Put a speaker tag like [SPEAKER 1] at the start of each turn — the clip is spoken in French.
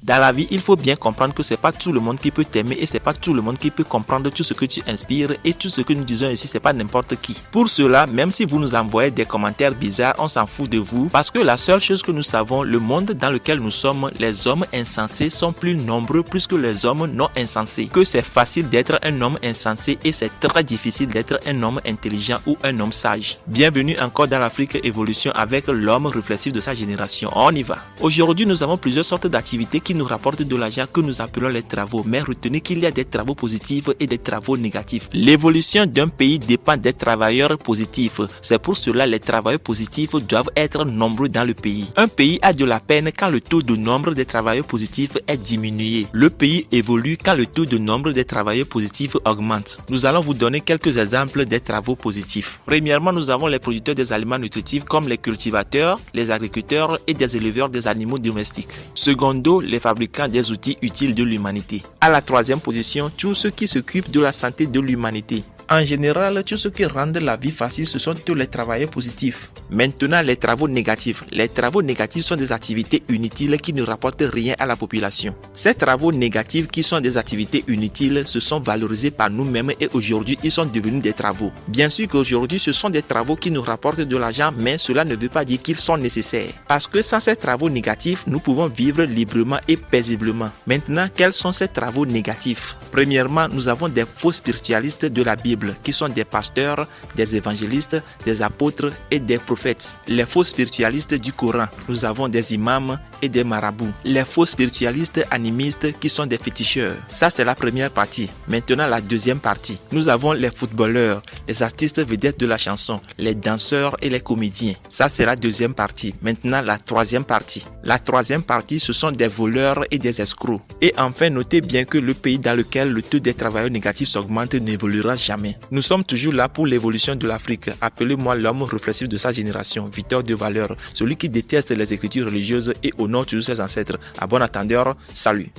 [SPEAKER 1] Dans la vie, il faut bien comprendre que c'est pas tout le monde qui peut t'aimer et c'est pas tout le monde qui peut comprendre tout ce que tu inspires et tout ce que nous disons ici, c'est pas n'importe qui. Pour cela, même si vous nous envoyez des commentaires bizarres, on s'en fout de vous parce que la seule chose que nous savons, le monde dans lequel nous sommes, les hommes insensés sont plus nombreux plus que les hommes non insensés. Que c'est facile d'être un homme insensé et c'est très difficile d'être un homme intelligent ou un homme sage. Bienvenue encore dans l'Afrique Évolution avec l'homme réflexif de sa génération. On y va. Aujourd'hui, nous avons plusieurs sortes d'activités qui nous rapportent de l'argent que nous appelons les travaux. Mais retenez qu'il y a des travaux positifs et des travaux négatifs. L'évolution d'un pays dépend des travailleurs positifs. C'est pour cela les travailleurs positifs doivent être nombreux dans le pays. Un pays a de la peine quand le taux de nombre de travailleurs positifs est diminué. Le pays évolue quand le taux de nombre de travailleurs positifs augmente. Nous allons vous donner quelques exemples des travaux positifs. Premièrement, nous avons les producteurs des aliments nutritifs comme les cultivateurs, les agriculteurs et des éleveurs des animaux domestiques. Secondo, les fabricants des outils utiles de l'humanité. À la troisième position, tous ceux qui s'occupent de la santé de l'humanité. En général, tout ce qui rend la vie facile, ce sont tous les travailleurs positifs. Maintenant, les travaux négatifs. Les travaux négatifs sont des activités inutiles qui ne rapportent rien à la population. Ces travaux négatifs qui sont des activités inutiles se sont valorisés par nous-mêmes et aujourd'hui, ils sont devenus des travaux. Bien sûr qu'aujourd'hui, ce sont des travaux qui nous rapportent de l'argent, mais cela ne veut pas dire qu'ils sont nécessaires. Parce que sans ces travaux négatifs, nous pouvons vivre librement et paisiblement. Maintenant, quels sont ces travaux négatifs? Premièrement, nous avons des faux spiritualistes de la Bible qui sont des pasteurs, des évangélistes, des apôtres et des prophètes. Les faux spiritualistes du Coran, nous avons des imams et des marabouts. Les faux spiritualistes animistes qui sont des féticheurs. Ça, c'est la première partie. Maintenant, la deuxième partie. Nous avons les footballeurs, les artistes vedettes de la chanson, les danseurs et les comédiens. Ça, c'est la deuxième partie. Maintenant, la troisième partie. La troisième partie, ce sont des voleurs et des escrocs. Et enfin, notez bien que le pays dans lequel le taux des travailleurs négatifs s'augmente n'évoluera jamais. Nous sommes toujours là pour l'évolution de l'Afrique. Appelez-moi l'homme réflexif de sa génération, Victor de Valeur, celui qui déteste les écritures religieuses et honore toujours ses ancêtres. À bon entendeur, salut.